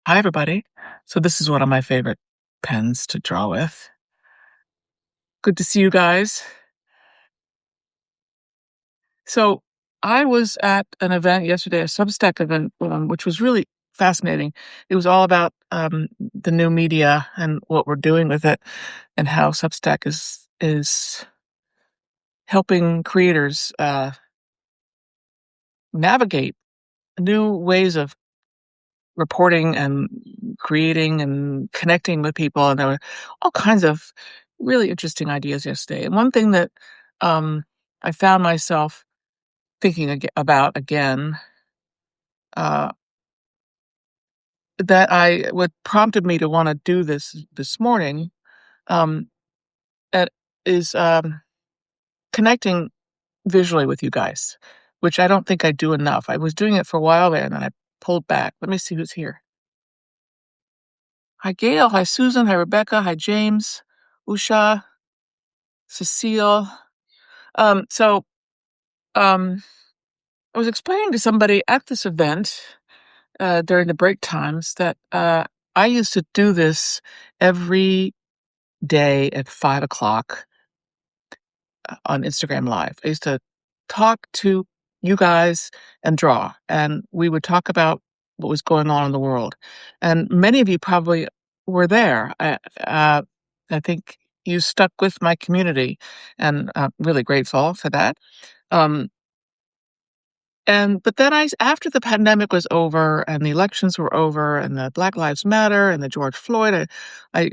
Hi, everybody. So this is one of my favorite pens to draw with. Good to see you guys. So I was at an event yesterday, a Substack event, which was really fascinating. It was all about the new media and what we're doing with it, and how Substack is helping creators navigate new ways of reporting and creating and connecting with people. And there were all kinds of really interesting ideas yesterday. And one thing that um, I found myself thinking about again, uh, that what prompted me to want to do this morning, um, that is connecting visually with you guys, which I don't think I do enough. I was doing it for a while there, and then I pulled back. Let me see who's here. Hi, Gail. Hi, Susan. Hi, Rebecca. Hi, James. Usha. Cecile. So I was explaining to somebody at this event during the break times that I used to do this every day at 5 o'clock on Instagram Live. I used to talk to you guys and draw, and we would talk about what was going on in the world. And many of you probably were there. I think you stuck with my community, and I'm really grateful for that. Um, but then after the pandemic was over and the elections were over and the Black Lives Matter and the George Floyd, I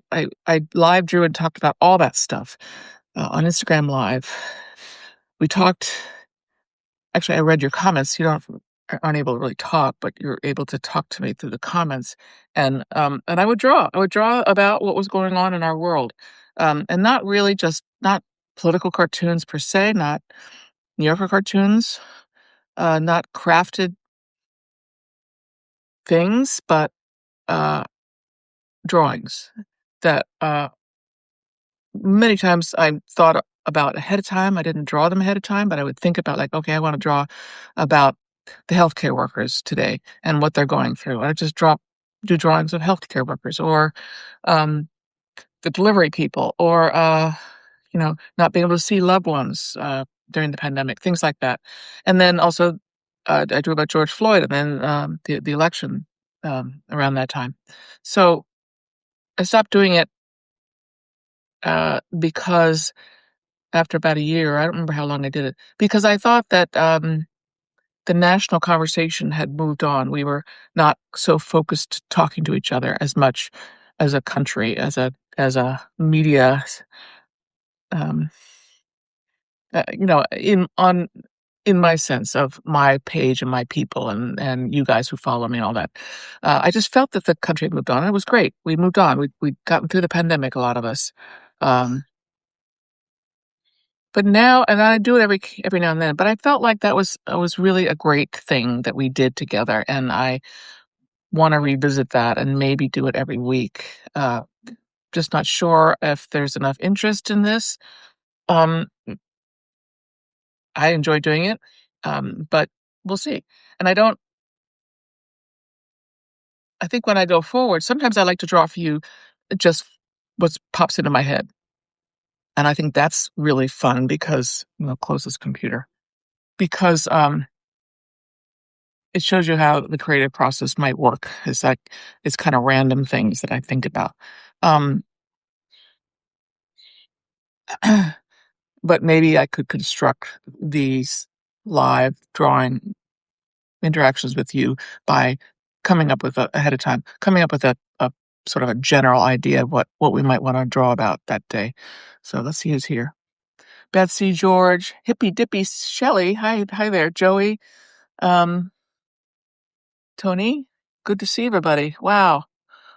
live drew and talked about all that stuff on Instagram Live. We talked. Actually, I read your comments. Aren't able to really talk, but you're able to talk to me through the comments. And I would draw. I would draw about what was going on in our world, and not really just not political cartoons per se, not New Yorker cartoons, not crafted things, but uh, drawings that many times I thought about ahead of time. I didn't draw them ahead of time, but I would think about, like, okay, I want to draw about the healthcare workers today and what they're going through. I just do drawings of healthcare workers, or um, the delivery people, or not being able to see loved ones during the pandemic, things like that. And then also, I drew about George Floyd, and then the election around that time. So I stopped doing it because after about a year, I don't remember how long I did it, because I thought that the national conversation had moved on. We were not so focused talking to each other as much as a country, as a media, um, in my sense of my page and my people and you guys who follow me and all that. I just felt that the country had moved on. It was great. We moved on. We'd gotten through the pandemic, a lot of us. Um, But now, and I do it every now and then, but I felt like that was really a great thing that we did together, and I wanna revisit that and maybe do it every week. Just not sure if there's enough interest in this. Um, I enjoy doing it, but we'll see. And I think when I go forward, sometimes I like to draw for you just what pops into my head, and I think that's really fun because, close this computer, because, it shows you how the creative process might work. It's kind of random things that I think about. Um, but maybe I could construct these live drawing interactions with you by coming up with ahead of time, coming up with a sort of a general idea of what we might want to draw about that day. So let's see who's here. Betsy, George, Hippy Dippy, Shelley. Hi there, Joey, um, Tony. Good to see everybody. Wow.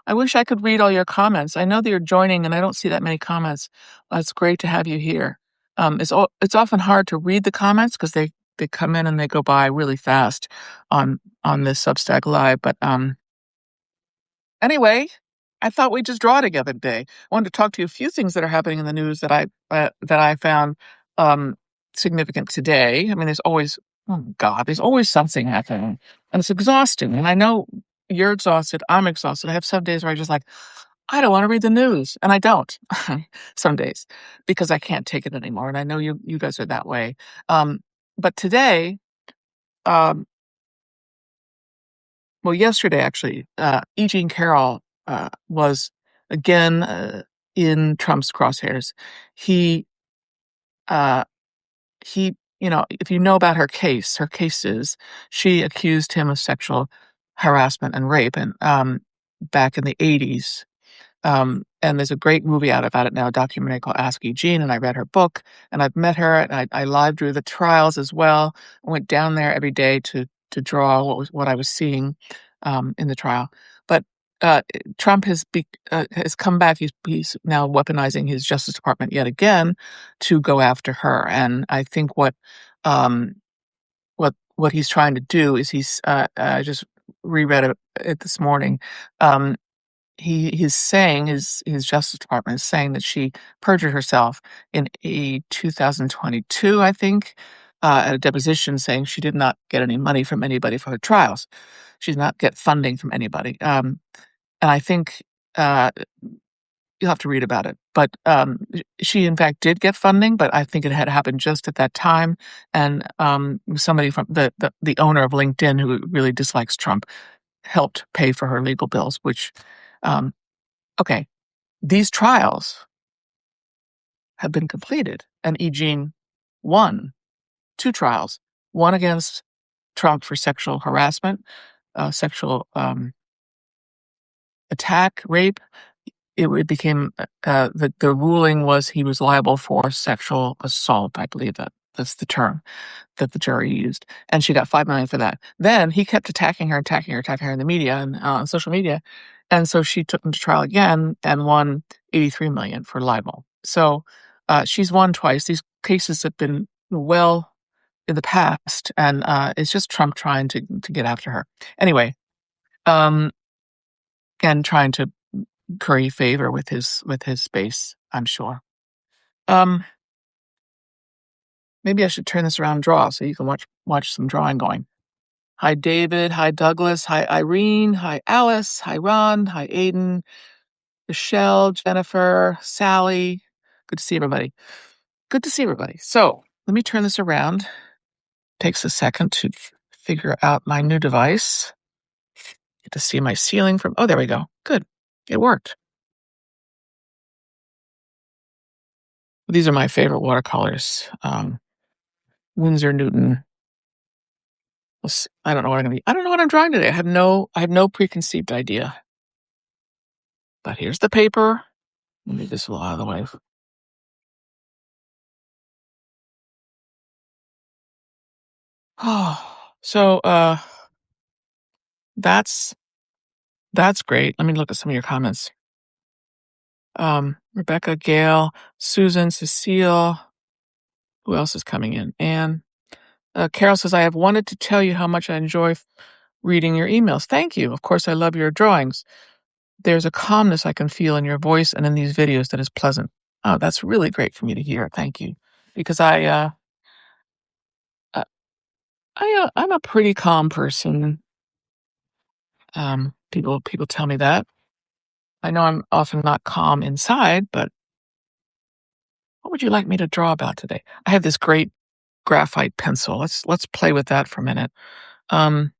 I wish I could read all your comments. I know that you're joining, and I don't see that many comments. It's great to have you here. It's often hard to read the comments because they come in and they go by really fast on this Substack Live. But anyway, I thought we'd just draw together today. I wanted to talk to you a few things that are happening in the news that I found significant today. I mean, there's always, oh God, there's always something happening, and it's exhausting. And I know you're exhausted, I'm exhausted. I have some days where I just like, I don't wanna read the news, and I don't some days because I can't take it anymore, and I know you guys are that way. Um, but today, um well, yesterday, actually, E. Jean Carroll, was again, in Trump's crosshairs. He, uh if you know about her case is she accused him of sexual harassment and rape and, back in the '80s. And there's a great movie out about it now, a documentary called Ask E. Jean, and I read her book, and I've met her, and I live drew the trials as well. I went down there every day to draw what I was seeing, in the trial. But, Trump has come back. He's now weaponizing his Justice Department yet again to go after her, and I think um, what he's trying to do is I just reread it this morning. Um, he's saying his Justice Department is saying that she perjured herself in a 2022, I think, at a deposition saying she did not get any money from anybody for her trials. She did not get funding from anybody. And I think uh, you'll have to read about it. But she, in fact, did get funding, but I think it had happened just at that time. And somebody from the owner of LinkedIn, who really dislikes Trump, helped pay for her legal bills, which um, okay, these trials have been completed, and E. Jean won 2 trials, one against Trump for sexual harassment, sexual, attack, rape. It became, the ruling was he was liable for sexual assault, I believe that's the term that the jury used, and she got $5 million for that. Then he kept attacking her in the media and on social media, and so she took him to trial again and won $83 million for libel. So she's won twice. These cases have been well in the past, and it's just Trump trying to get after her anyway, um, and trying to curry favor with his base. I'm sure. Um, Maybe I should turn this around and draw so you can watch some drawing going. Hi, David. Hi, Douglas. Hi, Irene. Hi, Alice. Hi, Ron. Hi, Aiden. Michelle, Jennifer, Sally. Good to see everybody. Good to see everybody. So let me turn this around. Takes a second to figure out my new device. Get to see my ceiling from. Oh, there we go. Good. It worked. These are my favorite watercolors. Winsor Newton. I don't know what I'm gonna be. I don't know what I'm drawing today. I have no preconceived idea. But here's the paper. Let me this a little out of the way. Oh, so that's great. Let me look at some of your comments. Rebecca, Gail, Susan, Cecile. Who else is coming in? Anne. Carol says, I have wanted to tell you how much I enjoy reading your emails. Thank you. Of course, I love your drawings. There's a calmness I can feel in your voice and in these videos that is pleasant. Oh, that's really great for me to hear. Thank you. Because uh, I'm a pretty calm person. People tell me that. I know I'm often not calm inside, but what would you like me to draw about today? I have this great graphite pencil. Let's play with that for a minute. Um,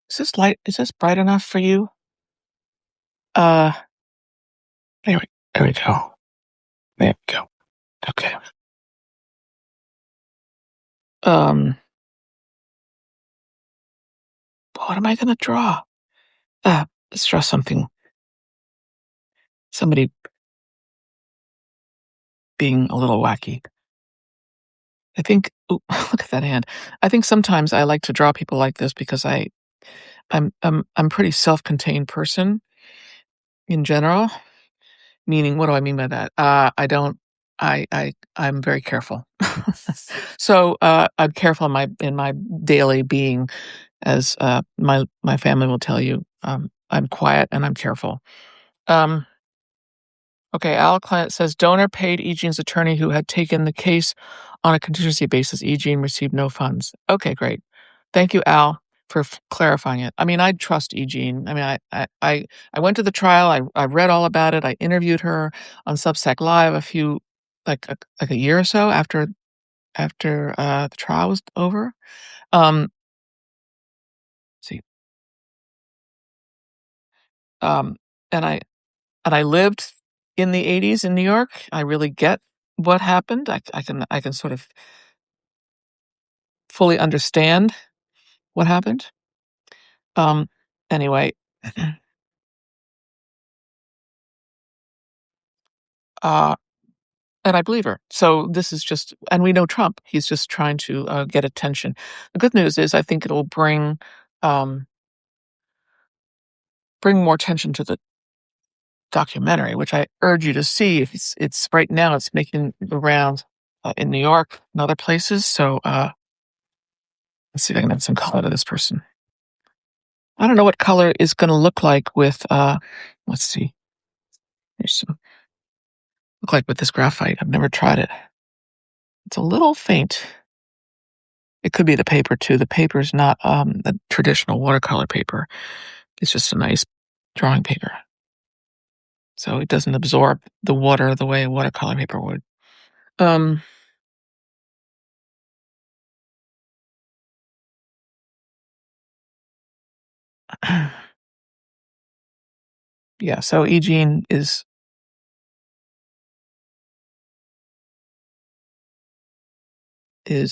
is this bright enough for you? Uh, anyway, there we go. There we go. Okay. Um, what am I gonna draw? Let's draw somebody being a little wacky. I think, ooh, look at that hand. I think sometimes I like to draw people like this because I'm pretty self-contained person in general. Meaning, what do I mean by that? I don't. I'm very careful. So I'm careful in my daily being, as my family will tell you. I'm quiet and I'm careful. Um, okay, Al Client says donor paid E. Jean's attorney who had taken the case on a contingency basis. E. Jean received no funds. Okay, great. Thank you, Al, for clarifying it. I mean, I trust E. Jean. I mean, I went to the trial. I read all about it. I interviewed her on Substack Live a few like a year or so after the trial was over. Let's see, um, and I lived in the '80s in New York. I really get what happened. I can sort of fully understand what happened. Um, anyway, uh, and I believe her. So this is just, and we know Trump. He's just trying to get attention. The good news is, I think it'll um, bring more attention to the documentary, which I urge you to see. It's right now. It's making the rounds in New York and other places. So let's see if I can add some color to this person. I don't know what color is going to look like with. Let's see. There's some look like with this graphite. I've never tried it. It's a little faint. It could be the paper too. The paper is not the traditional watercolor paper. It's just a nice drawing paper. So it doesn't absorb the water the way a watercolor paper would. Um, yeah, so E. Jean is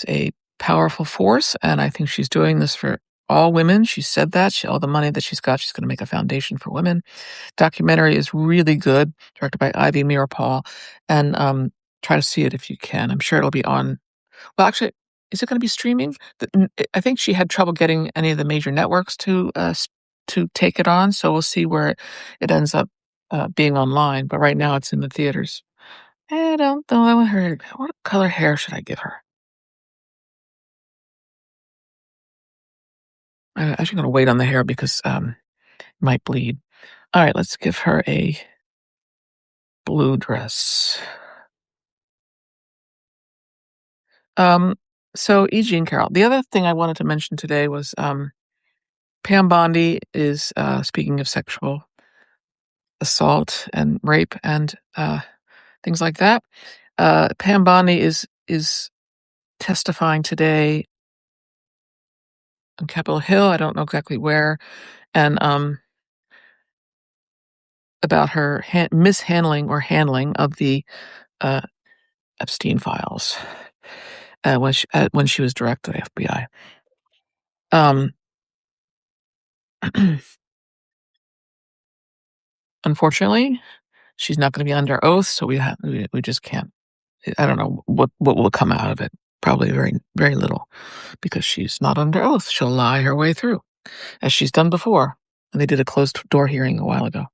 a powerful force, and I think she's doing this for all women. She said that. All the money that she's got, she's going to make a foundation for women. Documentary is really good, directed by Ivy Meeropol, and try to see it if you can. I'm sure it'll be on. Well, actually, is it going to be streaming? I think she had trouble getting any of the major networks to take it on, so we'll see where it ends up being online. But right now, it's in the theaters. I don't know. I want her. What color hair should I give her? I'm actually going to wait on the hair because it might bleed. All right, let's give her a blue dress. Um, so E. Jean Carroll. The other thing I wanted to mention today was Pam Bondi is speaking of sexual assault and rape and things like that. Pam Bondi is testifying today on Capitol Hill. I don't know exactly where, and about her mishandling or handling of the uh, Epstein files when she was director of the FBI. Um, unfortunately, she's not going to be under oath, so we just can't. I don't know what will come out of it. Probably very very little, because she's not under oath. She'll lie her way through, as she's done before. And they did a closed door hearing a while ago.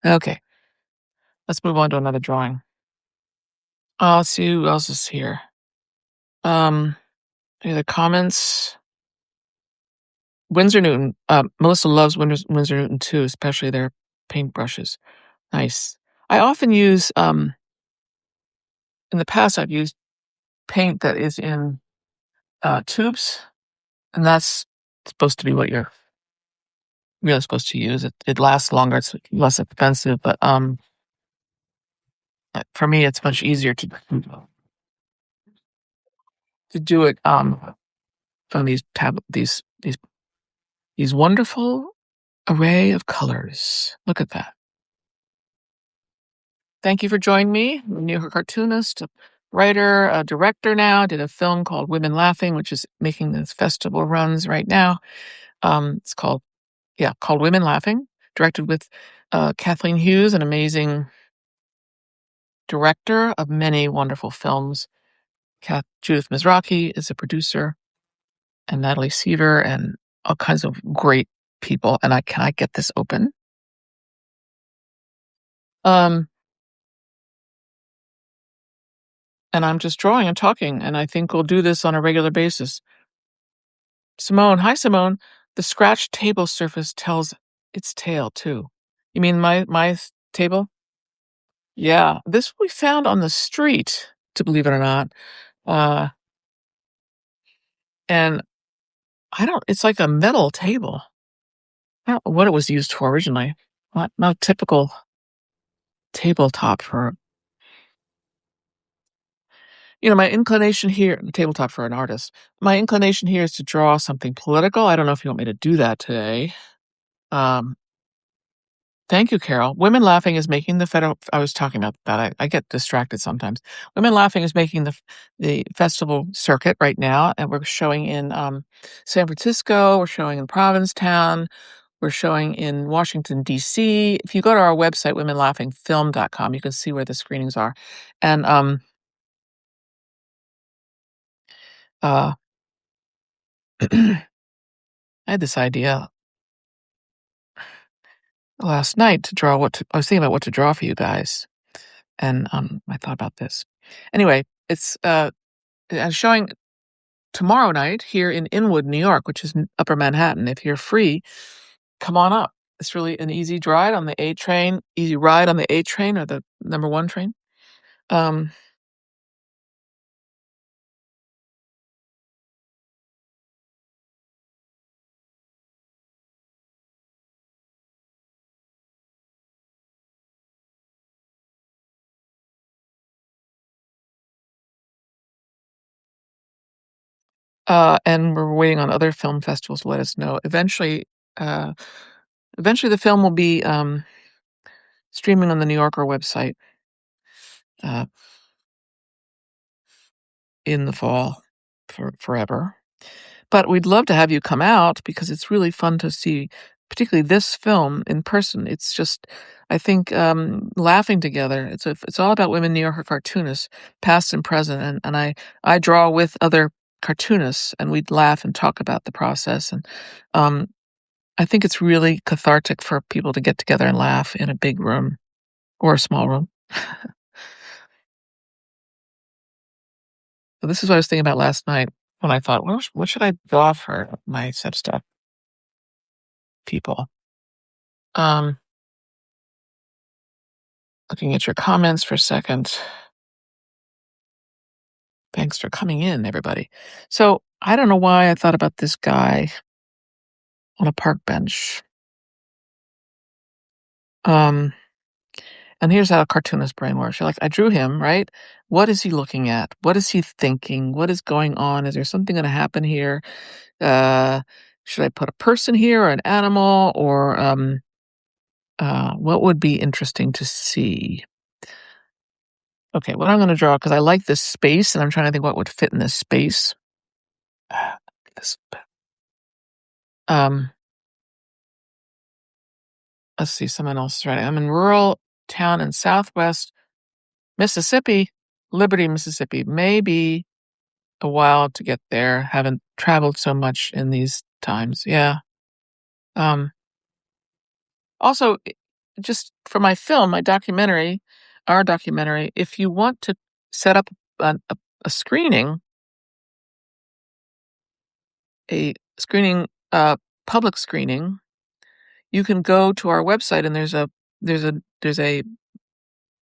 Okay, let's move on to another drawing. Let's see who else is here. Any other comments? Winsor Newton. Melissa loves Winsor Newton too, especially their paintbrushes. Nice. I often use in the past I've used paint that is in tubes, and that's supposed to be what you're really supposed to use. It lasts longer, it's less expensive, but for me it's much easier to do it from these wonderful array of colors. Look at that. Thank you for joining me. I'm a New Yorker cartoonist, a writer, a director now. Did a film called Women Laughing, which is making the festival runs right now. It's called Women Laughing, directed with Kathleen Hughes, an amazing director of many wonderful films. Judith Mizraki is a producer, and Natalie Seaver, and all kinds of great people. And can I get this open? And I'm just drawing and talking, and I think we'll do this on a regular basis. Simone, hi Simone. The scratched table surface tells its tale too. You mean my table? Yeah, this we found on the street, to believe it or not. And I don't it's like a metal table. I don't know what it was used for originally. Not typical tabletop for my inclination here tabletop for an artist. My inclination here is to draw something political. I don't know if you want me to do that today. Um, Thank you, Carol. Women Laughing is making the federal I was talking about that. I get distracted sometimes. Women Laughing is making the festival circuit right now, and we're showing in, San Francisco, we're showing in Provincetown, we're showing in Washington, DC. If you go to our website, womenlaughingfilm.com, you can see where the screenings are. And, uh, I had this idea last night to draw I was thinking about what to draw for you guys, and, I thought about this. Anyway, I'm showing tomorrow night here in Inwood, New York, which is in Upper Manhattan. If you're free, come on up. It's really an easy ride on the A train or the number 1 train. Um, and we're waiting on other film festivals to let us know. Uh, eventually the film will be, streaming on the New Yorker website, uh, in the fall for forever. But we'd love to have you come out because it's really fun to see, particularly this film in person. It's just, I think, laughing together. It's all about women New Yorker cartoonists, past and present, and I draw with other cartoonists, and we'd laugh and talk about the process. And um, I think it's really cathartic for people to get together and laugh in a big room or a small room. So this is what I was thinking about last night when I thought, what should I draw for my set stuff people? Um, Looking at your comments for a second. Thanks for coming in, everybody. So I don't know why I thought about this guy on a park bench. Um, and here's how a cartoonist brain works. You're like, I drew him, right? What is he looking at? What is he thinking? What is going on? Is there something going to happen here? Uh, should I put a person here or an animal or what would be interesting to see? Okay, what I'm going to draw because I like this space and I'm trying to think what would fit in this space. This, um, let's see, someone else is writing. I'm in rural town in Southwest Mississippi, Liberty, Mississippi. Maybe a while to get there. Haven't traveled so much in these times. Yeah. Um, Also, just for my film, our documentary, if you want to set up a screening, a screening, public screening, you can go to our website and there's a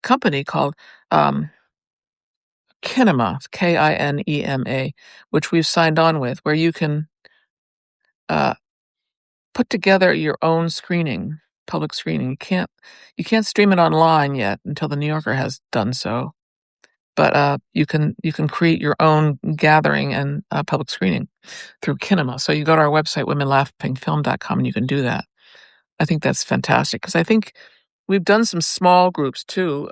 company called Kinema, Kinema, which we've signed on with, where you can uh, put together your own screening, public screening. You can't stream it online yet until the New Yorker has done so, but you can create your own gathering and public screening through Kinema. So you go to our website, womenlaughingfilm.com, and you can do that. I think that's fantastic because I think we've done some small groups too.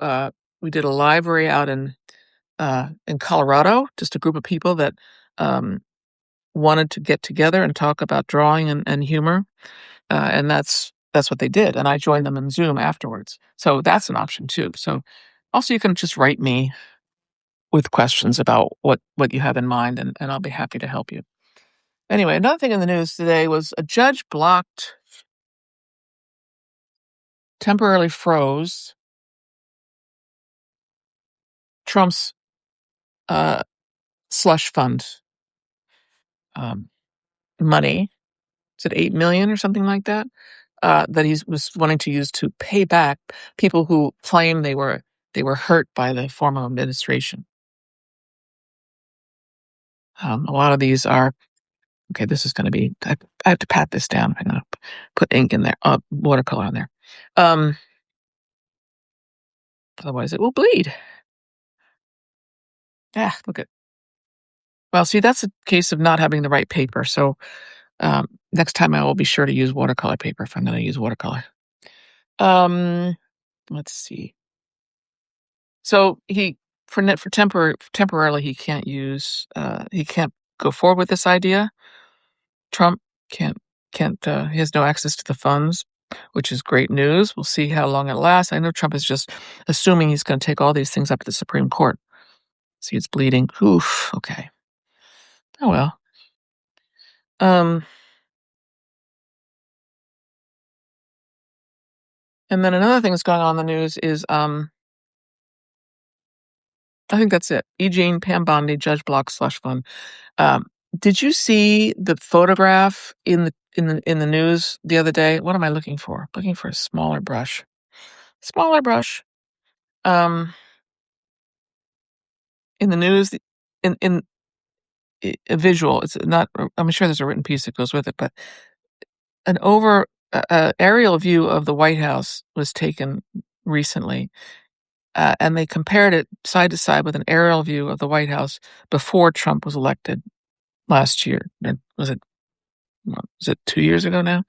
We did a library out in Colorado, just a group of people that um, wanted to get together and talk about drawing and humor, and that's what they did. And I joined them in Zoom afterwards, so that's an option too. So also you can just write me with questions about what you have in mind, and I'll be happy to help you. Anyway, another thing in the news today was a judge temporarily froze Trump's uh, slush fund um, money. Is it 8 million or something like that? That he was wanting to use to pay back people who claim they were hurt by the former administration. A lot of these are Okay, this is gonna be I have to pat this down. I'm gonna put ink in there, watercolor on there. Um, Otherwise it will bleed. Yeah, look at well, see, that's a case of not having the right paper, so, next time I will be sure to use watercolor paper if I'm gonna use watercolor. Um, let's see. So he for temporarily, he can't go forward with this idea. Trump can't he has no access to the funds, which is great news. We'll see how long it lasts. I know Trump is just assuming he's gonna take all these things up to the Supreme Court. See, it's bleeding. Oof, okay. Oh, well. Um, and then another thing that's going on in the news is, I think that's it. E. Jean, Pam Bondi, Judge Block slush fund. Um, did you see the photograph in the news the other day? What am I looking for? Looking for a smaller brush. Smaller brush. Um, in the news, in a visual. It's not. I'm sure there's a written piece that goes with it, but an aerial view of the White House was taken recently, and they compared it side to side with an aerial view of the White House before Trump was elected last year. Was it? Was it 2 years ago now?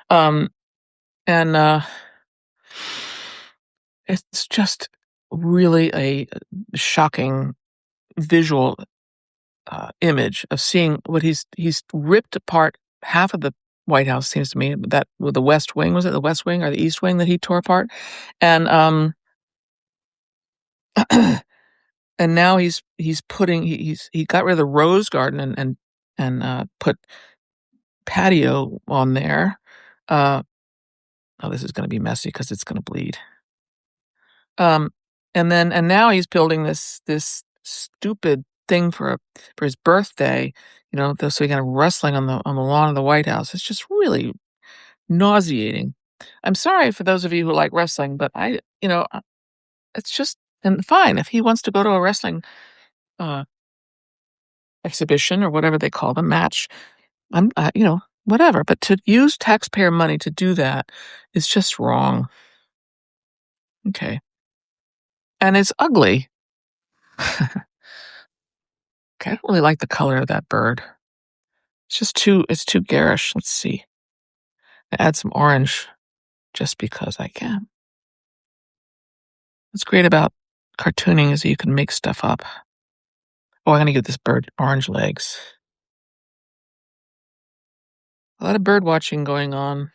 Um, and It's just really a shocking visual image of seeing what he's ripped apart half of the White House. Seems to me that with the West Wing, was it the West Wing or the East Wing that he tore apart? And and now he's putting he got rid of the rose garden and put patio on there. Uh, oh, this is going to be messy because it's going to bleed. Um, and now he's building this stupid thing for his birthday, so he kind of wrestling on the lawn of the White House. It's just really nauseating. I'm sorry for those of you who like wrestling, but it's just and fine if he wants to go to a wrestling uh, exhibition or whatever they call them match. Whatever. But to use taxpayer money to do that is just wrong. Okay, and it's ugly. Okay, I don't really like the color of that bird. It's too garish. Let's see. Add some orange just because I can. What's great about cartooning is that you can make stuff up. Oh, I'm gonna give this bird orange legs. A lot of bird watching going on.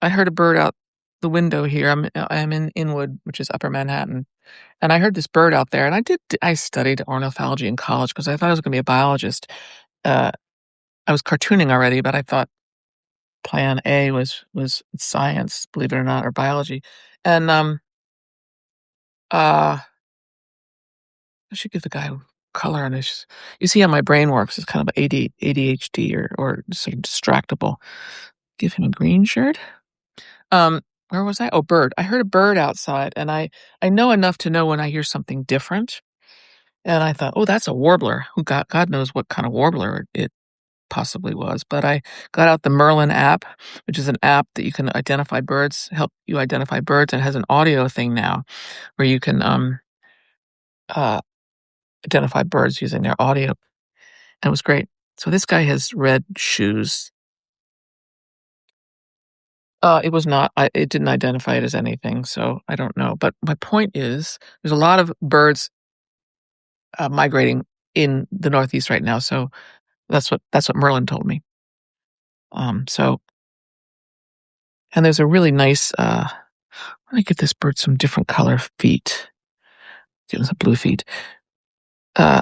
I heard a bird out the window here. I'm in Inwood, which is Upper Manhattan, and I heard this bird out there. And I studied ornithology in college because I thought I was going to be a biologist. Uh, I was cartooning already, but I thought Plan A was science, believe it or not, or biology. And uh, I should give the guy color on his. You see how my brain works? It's kind of ADHD or sort of distractible. Give him a green shirt. Where was I? Oh, bird. I heard a bird outside, and I know enough to know when I hear something different. And I thought, oh, that's a warbler. Who God knows what kind of warbler it possibly was. But I got out the Merlin app, which is an app that you can help you identify birds, and it has an audio thing now where you can uh, identify birds using their audio. And it was great. So this guy has red shoes. It was not. It didn't identify it as anything, so I don't know. But my point is, there's a lot of birds migrating in the Northeast right now. So that's what Merlin told me. So and there's a really nice. Let me give this bird some different color feet. Give him some blue feet. Uh,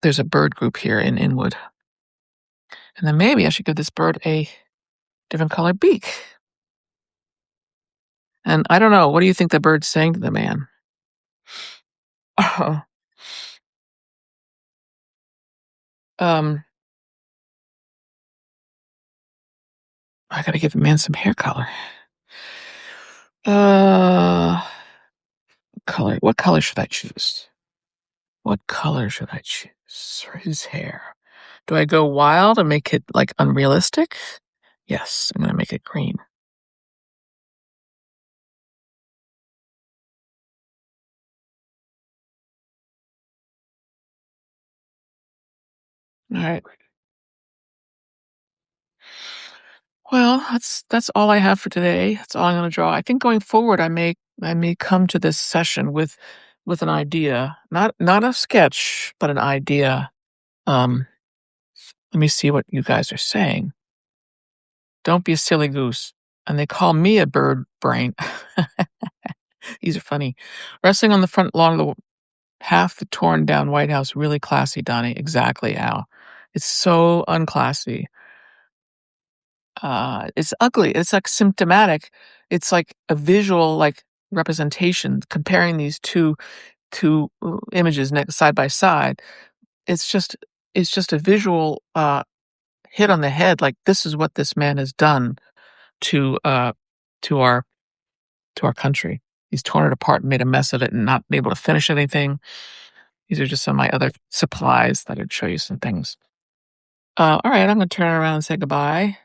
there's a bird group here in Inwood, and then maybe I should give this bird a different color beak. And I don't know. What do you think the bird's saying to the man? um, I gotta give the man some hair color. Uh, color. What color should I choose? What color should I choose for his hair? Do I go wild and make it, like, unrealistic? Yes, I'm gonna make it green. Alright. Well, that's all I have for today. That's all I'm gonna draw. I think going forward, I may come to this session with an idea, not a sketch, but an idea. Um, Let me see what you guys are saying. Don't be a silly goose. And they call me a bird brain. These are funny. Resting on the front lawn of the half the torn down White House, really classy, Donnie. Exactly, Al. It's so unclassy. It's ugly. It's like symptomatic. It's like a visual like representation comparing these two images next side by side. It's just it's just a visual hit on the head. Like this is what this man has done to to our to our country. He's torn it apart and made a mess of it and not able to finish anything. These are just some of my other supplies that I'd show you some things. All right, I'm gonna turn around and say goodbye.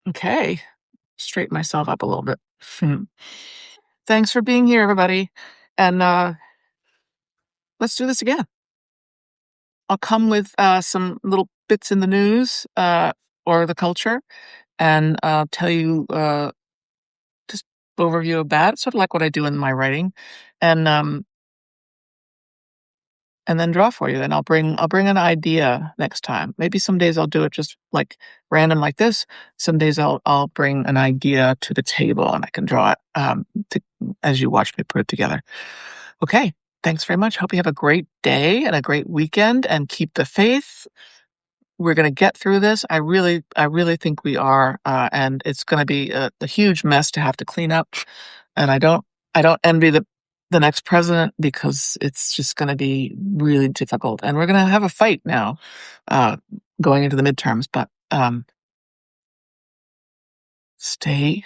Okay, straighten myself up a little bit. Thanks for being here, everybody, and let's do this again. I'll come with some little bits in the news or the culture, and tell you just overview of that, sort of like what I do in my writing, and um, and then draw for you. And I'll bring an idea next time. Maybe some days I'll do it just like random like this. Some days I'll bring an idea to the table and I can draw it as you watch me put it together. Okay. Thanks very much. Hope you have a great day and a great weekend and keep the faith. We're going to get through this. I really think we are. And it's going to be a huge mess to have to clean up. And I don't envy the next president because it's just going to be really difficult. And we're going to have a fight now, uh, going into the midterms. But stay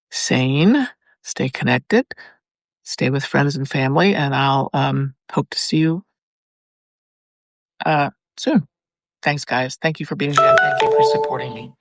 sane, stay connected, stay with friends and family, and I'll hope to see you soon. Thanks, guys. Thank you for being here. Thank you for supporting me.